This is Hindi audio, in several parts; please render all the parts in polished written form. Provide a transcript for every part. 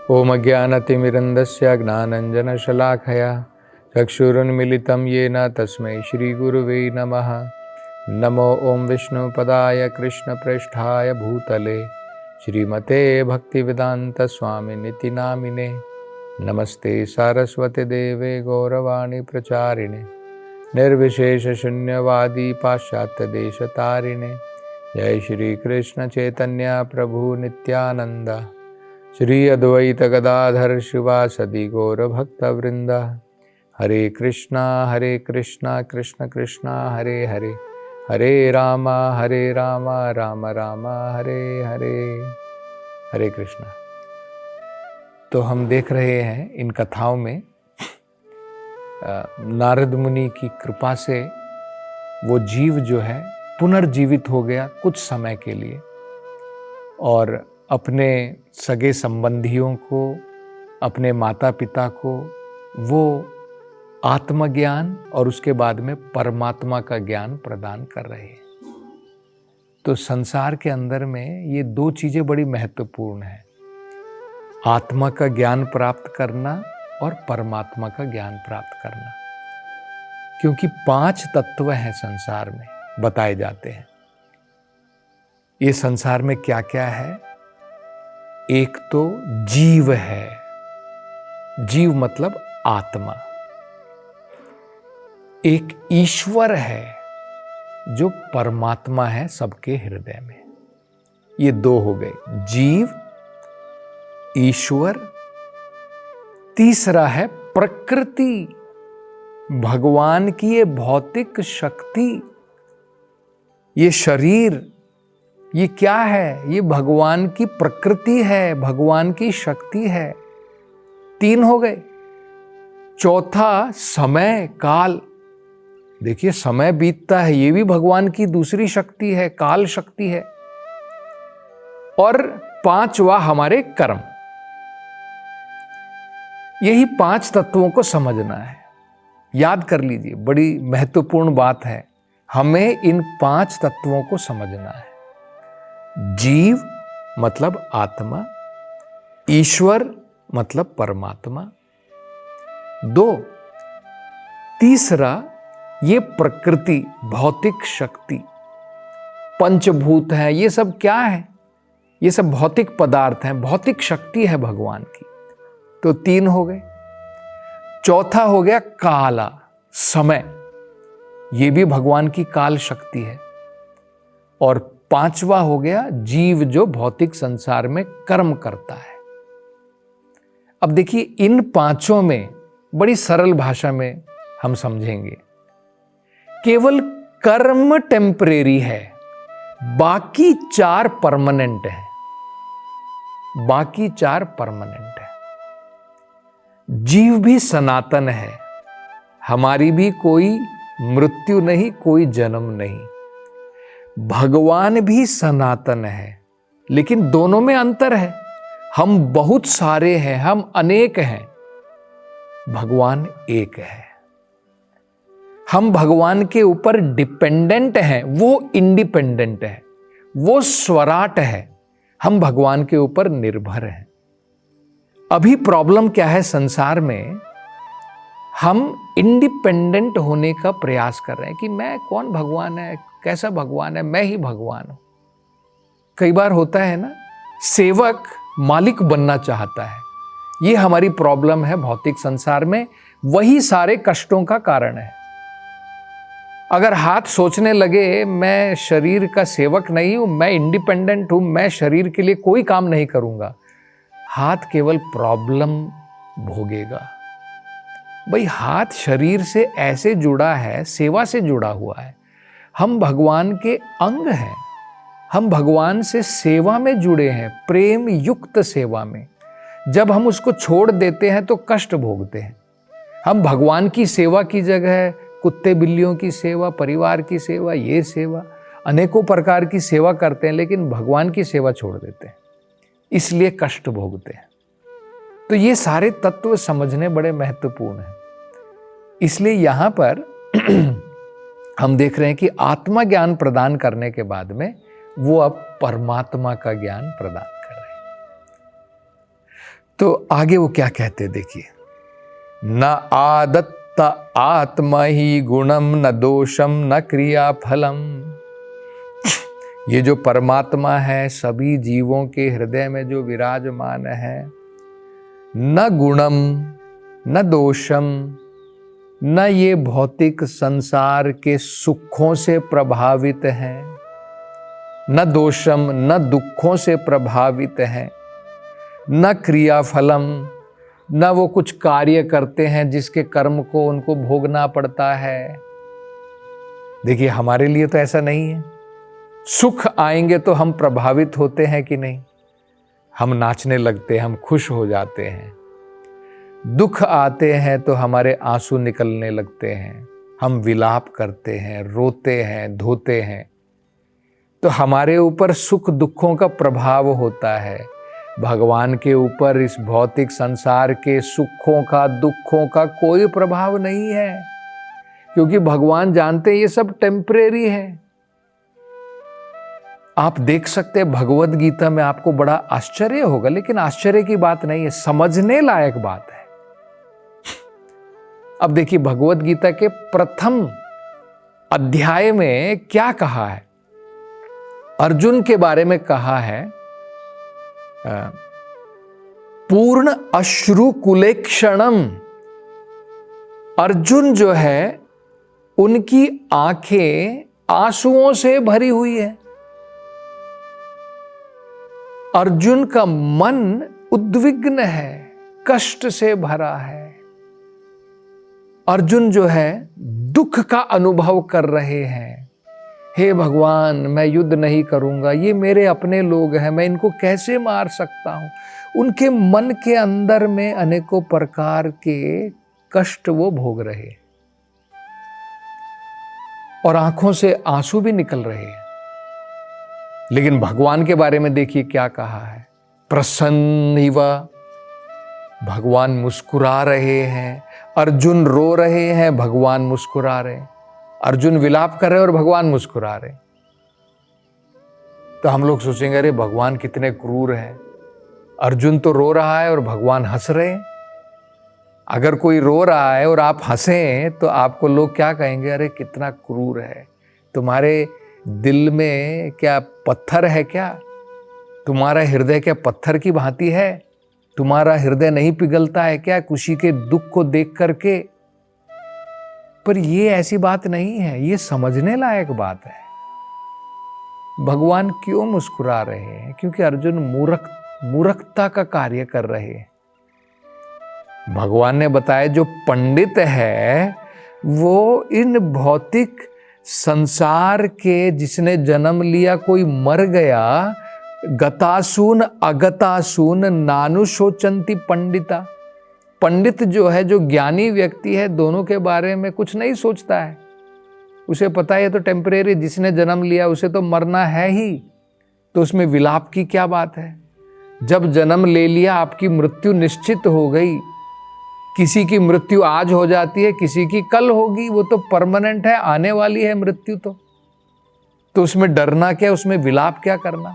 ओम अज्ञानतिमिरन्दस्य ज्ञानञ्जनशलाखया चक्षुरुन्मिलितं येन तस्मै श्रीगुरुवे नमः। नमो ओं विष्णुपदाय कृष्णप्रेष्ठाय भूतले श्रीमते भक्तिवेदान्तस्वामिनिति नामिने। नमस्ते सारस्वती देवे गौरवाणी प्रचारिणे निर्विशेषशून्यवादी पाश्चात्यदेशतारिणे। जय श्री कृष्ण चैतन्य प्रभु नित्यानंद श्री अद्वैत गदाधर शिवासदि गौर भक्तवृंद। हरे कृष्णा कृष्ण कृष्ण हरे हरे, हरे राम राम राम हरे हरे। हरे कृष्णा। तो हम देख रहे हैं इन कथाओं में नारद मुनि की कृपा से वो जीव जो है पुनर्जीवित हो गया कुछ समय के लिए, और अपने सगे संबंधियों को, अपने माता पिता को वो आत्मज्ञान और उसके बाद में परमात्मा का ज्ञान प्रदान कर रहे हैं। तो संसार के अंदर में ये दो चीजें बड़ी महत्वपूर्ण हैं, आत्मा का ज्ञान प्राप्त करना और परमात्मा का ज्ञान प्राप्त करना। क्योंकि 5 तत्व हैं संसार में बताए जाते हैं। ये संसार में क्या क्या है? एक तो जीव है, जीव मतलब आत्मा। एक ईश्वर है जो परमात्मा है सबके हृदय में। ये दो हो गए, जीव, ईश्वर। तीसरा है प्रकृति, भगवान की ये भौतिक शक्ति, ये शरीर, ये क्या है? ये भगवान की प्रकृति है, भगवान की शक्ति है। 3 हो गए। चौथा समय काल। देखिए समय बीतता है, ये भी भगवान की दूसरी शक्ति है, काल शक्ति है। और 5वां हमारे कर्म। यही 5 तत्वों को समझना है। याद कर लीजिए, बड़ी महत्वपूर्ण बात है, हमें इन 5 तत्वों को समझना है। जीव मतलब आत्मा, ईश्वर मतलब परमात्मा, 2। तीसरा ये प्रकृति, भौतिक शक्ति, पंचभूत है। ये सब क्या है? ये सब भौतिक पदार्थ हैं, भौतिक शक्ति है भगवान की। तो 3 हो गए। चौथा हो गया काला, समय, ये भी भगवान की काल शक्ति है। और 5वां हो गया जीव जो भौतिक संसार में कर्म करता है। अब देखिए इन 5 में बड़ी सरल भाषा में हम समझेंगे, केवल कर्म टेम्परेरी है, बाकी 4 परमानेंट है। बाकी 4 परमानेंट है। जीव भी सनातन है, हमारी भी कोई मृत्यु नहीं, कोई जन्म नहीं। भगवान भी सनातन है, लेकिन दोनों में अंतर है। हम बहुत सारे हैं, हम अनेक हैं, भगवान एक है। हम भगवान के ऊपर डिपेंडेंट हैं, वो इंडिपेंडेंट है, वो स्वराट है। हम भगवान के ऊपर निर्भर हैं। अभी प्रॉब्लम क्या है संसार में? हम इंडिपेंडेंट होने का प्रयास कर रहे हैं कि मैं कौन, भगवान है, कैसा भगवान है, मैं ही भगवान हूं। कई बार होता है ना, सेवक मालिक बनना चाहता है। ये हमारी प्रॉब्लम है भौतिक संसार में, वही सारे कष्टों का कारण है। अगर हाथ सोचने लगे मैं शरीर का सेवक नहीं हूं, मैं इंडिपेंडेंट हूं, मैं शरीर के लिए कोई काम नहीं करूंगा, हाथ केवल प्रॉब्लम भोगेगा। भाई हाथ शरीर से ऐसे जुड़ा है, सेवा से जुड़ा हुआ है। हम भगवान के अंग हैं, हम भगवान से सेवा में जुड़े हैं, प्रेम युक्त सेवा में। जब हम उसको छोड़ देते हैं तो कष्ट भोगते हैं। हम भगवान की सेवा की जगह कुत्ते बिल्लियों की सेवा, परिवार की सेवा, ये सेवा, अनेकों प्रकार की सेवा करते हैं, लेकिन भगवान की सेवा छोड़ देते हैं, इसलिए कष्ट भोगते हैं। तो ये सारे तत्व समझने बड़े महत्वपूर्ण हैं। इसलिए यहां पर हम देख रहे हैं कि आत्मा ज्ञान प्रदान करने के बाद में वो अब परमात्मा का ज्ञान प्रदान कर रहे हैं। तो आगे वो क्या कहते देखिए, न आदत्त आत्मा ही गुणम न दोषम न क्रिया फलम। ये जो परमात्मा है सभी जीवों के हृदय में जो विराजमान है, न गुणम न दोषम, न ये भौतिक संसार के सुखों से प्रभावित हैं, न दोषम न दुखों से प्रभावित हैं, न क्रिया फलम, न वो कुछ कार्य करते हैं जिसके कर्म को उनको भोगना पड़ता है। देखिए हमारे लिए तो ऐसा नहीं है। सुख आएंगे तो हम प्रभावित होते हैं कि नहीं, हम नाचने लगते हैं, हम खुश हो जाते हैं। दुख आते हैं तो हमारे आंसू निकलने लगते हैं, हम विलाप करते हैं, रोते हैं, धोते हैं। तो हमारे ऊपर सुख दुखों का प्रभाव होता है। भगवान के ऊपर इस भौतिक संसार के सुखों का दुखों का कोई प्रभाव नहीं है, क्योंकि भगवान जानते हैं ये सब टेम्परेरी है। आप देख सकते हैं भगवत गीता में, आपको बड़ा आश्चर्य होगा, लेकिन आश्चर्य की बात नहीं है, समझने लायक बात है। अब देखिए भगवत गीता के प्रथम अध्याय में क्या कहा है। अर्जुन के बारे में कहा है, पूर्ण अश्रु कुलेक्षणम। अर्जुन जो है उनकी आंखें आंसुओं से भरी हुई है। अर्जुन का मन उद्विग्न है, कष्ट से भरा है। अर्जुन जो है दुख का अनुभव कर रहे हैं। हे भगवान, मैं युद्ध नहीं करूंगा, ये मेरे अपने लोग हैं, मैं इनको कैसे मार सकता हूं। उनके मन के अंदर में अनेकों प्रकार के कष्ट वो भोग रहे और आंखों से आंसू भी निकल रहे हैं। लेकिन भगवान के बारे में देखिए क्या कहा है, प्रसन्न व, भगवान मुस्कुरा रहे हैं। अर्जुन रो रहे हैं, भगवान मुस्कुरा रहे हैं। अर्जुन विलाप कर रहे और भगवान मुस्कुरा रहे। तो हम लोग सोचेंगे अरे भगवान कितने क्रूर हैं, अर्जुन तो रो रहा है और भगवान हंस रहे हैं। अगर कोई रो रहा है और आप हंसें तो आपको लोग क्या कहेंगे, अरे कितना क्रूर है, तुम्हारे दिल में क्या पत्थर है क्या, तुम्हारा हृदय क्या पत्थर की भांति है, तुम्हारा हृदय नहीं पिघलता है क्या किसी के दुख को देख करके। पर ये ऐसी बात नहीं है, ये समझने लायक बात है। भगवान क्यों मुस्कुरा रहे हैं, क्योंकि अर्जुन मूर्खता का कार्य कर रहे हैं। भगवान ने बताया जो पंडित है वो इन भौतिक संसार के, जिसने जन्म लिया कोई मर गया, गतासून अगतासून नानुशोचंती पंडिता। पंडित जो है, जो ज्ञानी व्यक्ति है, दोनों के बारे में कुछ नहीं सोचता है। उसे पता है तो टेम्परेरी, जिसने जन्म लिया उसे तो मरना है ही, तो उसमें विलाप की क्या बात है। जब जन्म ले लिया आपकी मृत्यु निश्चित हो गई। किसी की मृत्यु आज हो जाती है, किसी की कल होगी, वो तो परमानेंट है, आने वाली है मृत्यु। तो उसमें डरना क्या, उसमें विलाप क्या करना।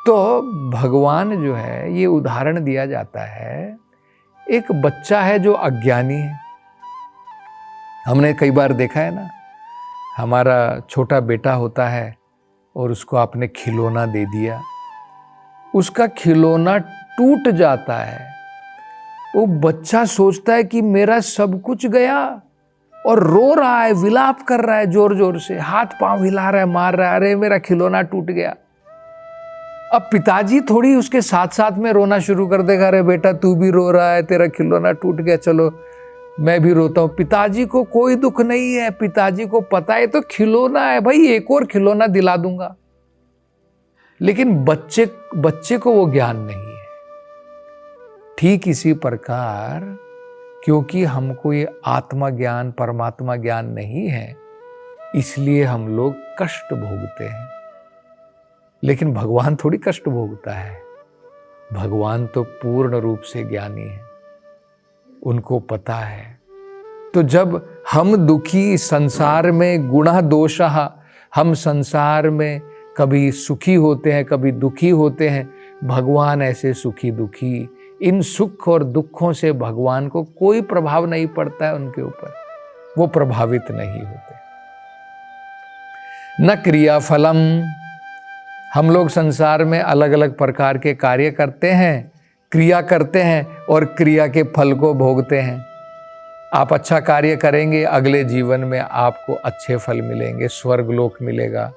तो भगवान जो है, ये उदाहरण दिया जाता है, एक बच्चा है जो अज्ञानी है। हमने कई बार देखा है ना, हमारा छोटा बेटा होता है और उसको आपने खिलौना दे दिया, उसका खिलौना टूट जाता है। वो बच्चा सोचता है कि मेरा सब कुछ गया और रो रहा है, विलाप कर रहा है, जोर जोर से हाथ पांव हिला रहा है, मार रहा है, अरे मेरा खिलौना टूट गया। अब पिताजी थोड़ी उसके साथ साथ में रोना शुरू कर देगा, अरे बेटा तू भी रो रहा है, तेरा खिलौना टूट गया, चलो मैं भी रोता हूं। पिताजी को कोई दुख नहीं है, पिताजी को पता है तो खिलौना है भाई, एक और खिलौना दिला दूंगा। लेकिन बच्चे को वो ज्ञान नहीं है। ठीक इसी प्रकार, क्योंकि हमको ये आत्मा ज्ञान, परमात्मा ज्ञान नहीं है, इसलिए हम लोग कष्ट भोगते हैं। लेकिन भगवान थोड़ी कष्ट भोगता है। भगवान तो पूर्ण रूप से ज्ञानी है, उनको पता है। तो जब हम दुखी संसार में गुणा दोषः, हम संसार में कभी सुखी होते हैं, कभी दुखी होते हैं, भगवान ऐसे सुखी दुखी, इन सुख और दुखों से भगवान को कोई प्रभाव नहीं पड़ता है उनके ऊपर, वो प्रभावित नहीं होते। न क्रिया फलम, हम लोग संसार में अलग अलग प्रकार के कार्य करते हैं, क्रिया करते हैं और क्रिया के फल को भोगते हैं। आप अच्छा कार्य करेंगे, अगले जीवन में आपको अच्छे फल मिलेंगे, स्वर्गलोक मिलेगा।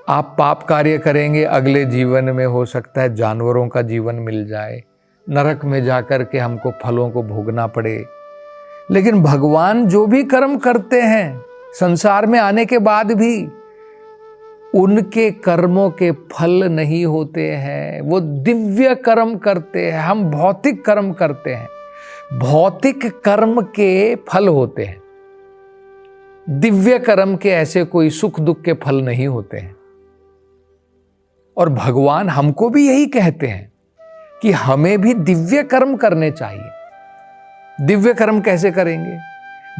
आप पाप कार्य करेंगे, अगले जीवन में हो सकता है जानवरों का जीवन मिल जाए, नरक में जाकर के हमको फलों को भोगना पड़े। लेकिन भगवान जो भी कर्म करते हैं संसार में आने के बाद भी, उनके कर्मों के फल नहीं होते हैं, वो दिव्य कर्म करते हैं। हम भौतिक कर्म करते हैं, भौतिक कर्म के फल होते हैं, दिव्य कर्म के ऐसे कोई सुख दुख के फल नहीं होते हैं। और भगवान हमको भी यही कहते हैं कि हमें भी दिव्य कर्म करने चाहिए। दिव्य कर्म कैसे करेंगे?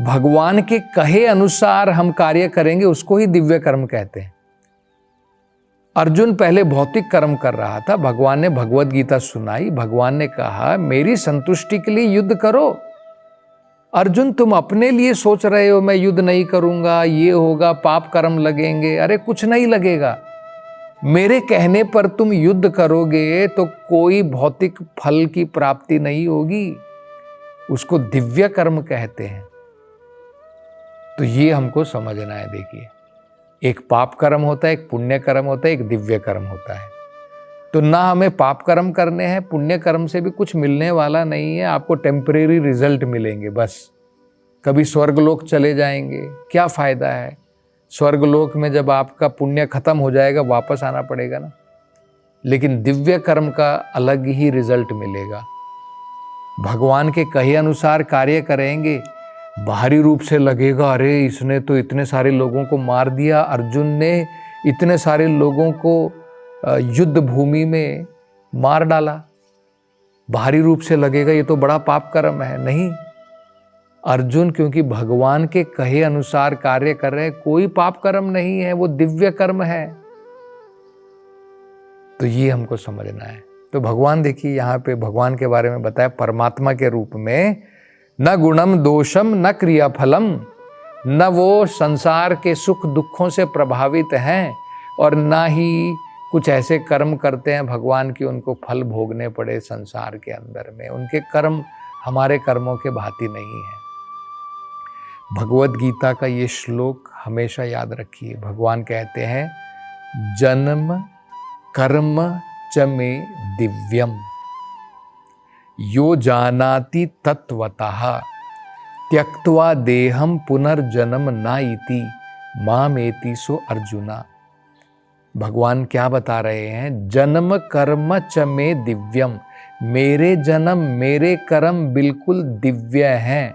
भगवान के कहे अनुसार हम कार्य करेंगे, उसको ही दिव्य कर्म कहते हैं। अर्जुन पहले भौतिक कर्म कर रहा था, भगवान ने भगवत गीता सुनाई, भगवान ने कहा मेरी संतुष्टि के लिए युद्ध करो। अर्जुन तुम अपने लिए सोच रहे हो मैं युद्ध नहीं करूंगा, ये होगा, पाप कर्म लगेंगे। अरे कुछ नहीं लगेगा, मेरे कहने पर तुम युद्ध करोगे तो कोई भौतिक फल की प्राप्ति नहीं होगी, उसको दिव्य कर्म कहते हैं। तो ये हमको समझना है। देखिए, एक पाप कर्म होता है, एक पुण्य कर्म होता है, एक दिव्य कर्म होता है। तो ना हमें पाप कर्म करने हैं, पुण्य कर्म से भी कुछ मिलने वाला नहीं है, आपको टेम्परेरी रिजल्ट मिलेंगे बस। कभी स्वर्गलोक चले जाएंगे, क्या फायदा है? स्वर्गलोक में जब आपका पुण्य खत्म हो जाएगा वापस आना पड़ेगा ना। लेकिन दिव्य कर्म का अलग ही रिजल्ट मिलेगा। भगवान के कहे अनुसार कार्य करेंगे, बाहरी रूप से लगेगा अरे इसने तो इतने सारे लोगों को मार दिया, अर्जुन ने इतने सारे लोगों को युद्ध भूमि में मार डाला। बाहरी रूप से लगेगा ये तो बड़ा पाप कर्म है। नहीं, अर्जुन क्योंकि भगवान के कहे अनुसार कार्य कर रहे हैं, कोई पाप कर्म नहीं है, वो दिव्य कर्म है। तो ये हमको समझना है। तो भगवान देखिए यहाँ पे भगवान के बारे में बताया, परमात्मा के रूप में न गुणम दोषम न क्रियाफलम, न वो संसार के सुख दुखों से प्रभावित हैं और ना ही कुछ ऐसे कर्म करते हैं भगवान की उनको फल भोगने पड़े संसार के अंदर में। उनके कर्म हमारे कर्मों के भांति नहीं है। भगवत गीता का ये श्लोक हमेशा याद रखिए। भगवान कहते हैं जन्म कर्म च मे दिव्यम यो जानाति तत्वतः त्यक्त्वा देहम पुनर्जन्म न इति मामेति सो अर्जुना। भगवान क्या बता रहे हैं? जन्म कर्म च मे दिव्यम, मेरे जन्म मेरे कर्म बिल्कुल दिव्य हैं।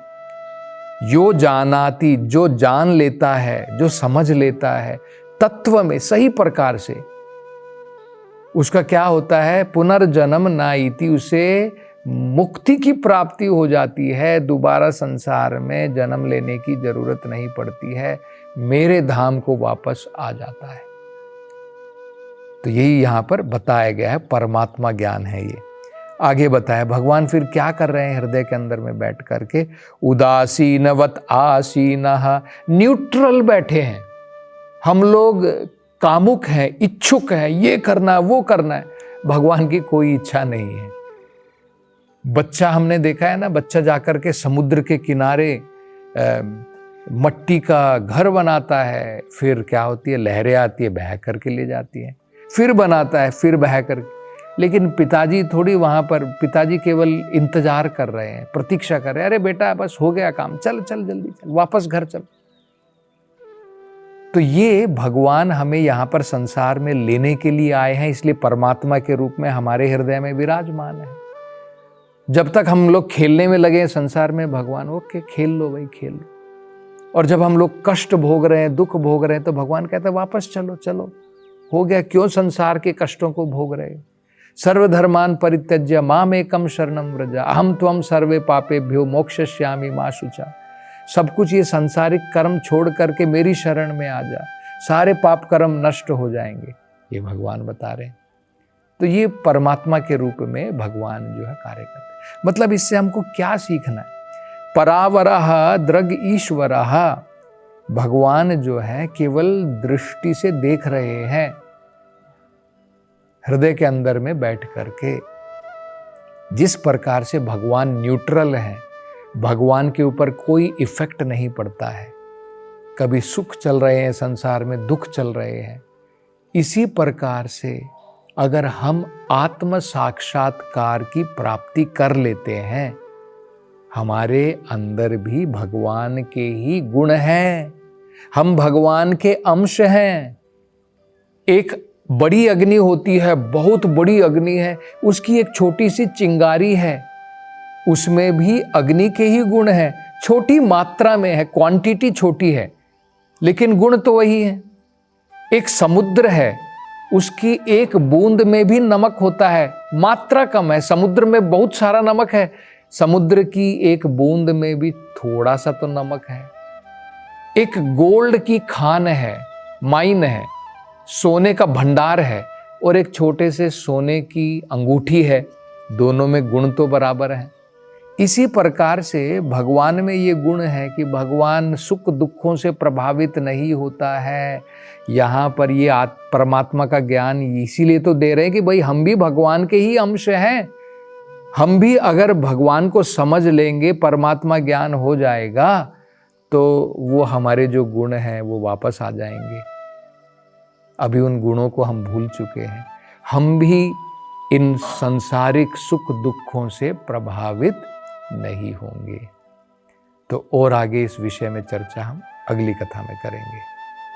यो जानाति, जो जान लेता है, जो समझ लेता है तत्व में सही प्रकार से, उसका क्या होता है? पुनर्जन्म न इति, उसे मुक्ति की प्राप्ति हो जाती है, दोबारा संसार में जन्म लेने की जरूरत नहीं पड़ती है, मेरे धाम को वापस आ जाता है। तो यही यहाँ पर बताया गया है, परमात्मा ज्ञान है ये। आगे बताया भगवान फिर क्या कर रहे हैं हृदय के अंदर में बैठ करके, उदासीनवत आसीनः, न्यूट्रल बैठे हैं। हम लोग कामुक हैं, इच्छुक हैं, ये करना है वो करना है, भगवान की कोई इच्छा नहीं है। बच्चा हमने देखा है ना, बच्चा जाकर के समुद्र के किनारे मट्टी का घर बनाता है, फिर क्या होती है, लहरें आती है बह करके ले जाती है, फिर बनाता है, फिर बह करके। लेकिन पिताजी थोड़ी वहां पर, पिताजी केवल इंतजार कर रहे हैं, प्रतीक्षा कर रहे हैं, अरे बेटा बस हो गया काम, चल चल जल्दी चल, वापस घर चल। तो ये भगवान हमें यहाँ पर संसार में लेने के लिए आए हैं, इसलिए परमात्मा के रूप में हमारे हृदय में विराजमान है। जब तक हम लोग खेलने में लगे संसार में, भगवान ओके खेल लो भाई खेल लो। और जब हम लोग कष्ट भोग रहे हैं, दुख भोग रहे हैं, तो भगवान कहते हैं वापस चलो चलो, हो गया, क्यों संसार के कष्टों को भोग रहे हो? सर्वधर्मान परित्यज्य मामेकम शरणम व्रज अहम त्वं सर्वे पापेभ्यो मोक्षयिष्यामि मा शुचा। सब कुछ ये सांसारिक कर्म छोड़ करके मेरी शरण में आ जा, सारे पाप कर्म नष्ट हो जाएंगे, ये भगवान बता रहे हैं। तो ये परमात्मा के रूप में भगवान जो है कार्य करते हैं। मतलब इससे हमको क्या सीखना है? परावरः द्रग ईश्वरः, भगवान जो है केवल दृष्टि से देख रहे हैं, हृदय के अंदर में बैठ करके। जिस प्रकार से भगवान न्यूट्रल है, भगवान के ऊपर कोई इफेक्ट नहीं पड़ता है, कभी सुख चल रहे हैं संसार में, दुख चल रहे हैं, इसी प्रकार से अगर हम आत्म साक्षात्कार की प्राप्ति कर लेते हैं, हमारे अंदर भी भगवान के ही गुण हैं, हम भगवान के अंश हैं। एक बड़ी अग्नि होती है, बहुत बड़ी अग्नि है, उसकी एक छोटी सी चिंगारी है, उसमें भी अग्नि के ही गुण हैं, छोटी मात्रा में है, क्वांटिटी छोटी है, लेकिन गुण तो वही है। एक समुद्र है, उसकी एक बूंद में भी नमक होता है, मात्रा कम है, समुद्र में बहुत सारा नमक है, समुद्र की एक बूंद में भी थोड़ा सा तो नमक है। एक गोल्ड की खान है, माइन है, सोने का भंडार है, और एक छोटे से सोने की अंगूठी है, दोनों में गुण तो बराबर है। इसी प्रकार से भगवान में ये गुण है कि भगवान सुख दुखों से प्रभावित नहीं होता है। यहाँ पर ये परमात्मा का ज्ञान इसीलिए तो दे रहे हैं कि भाई हम भी भगवान के ही अंश हैं। हम भी अगर भगवान को समझ लेंगे, परमात्मा ज्ञान हो जाएगा, तो वो हमारे जो गुण हैं वो वापस आ जाएंगे। अभी उन गुणों को हम भूल चुके हैं। हम भी इन सांसारिक सुख दुखों से प्रभावित नहीं होंगे। तो और आगे इस विषय में चर्चा हम अगली कथा में करेंगे।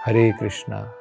हरे कृष्णा।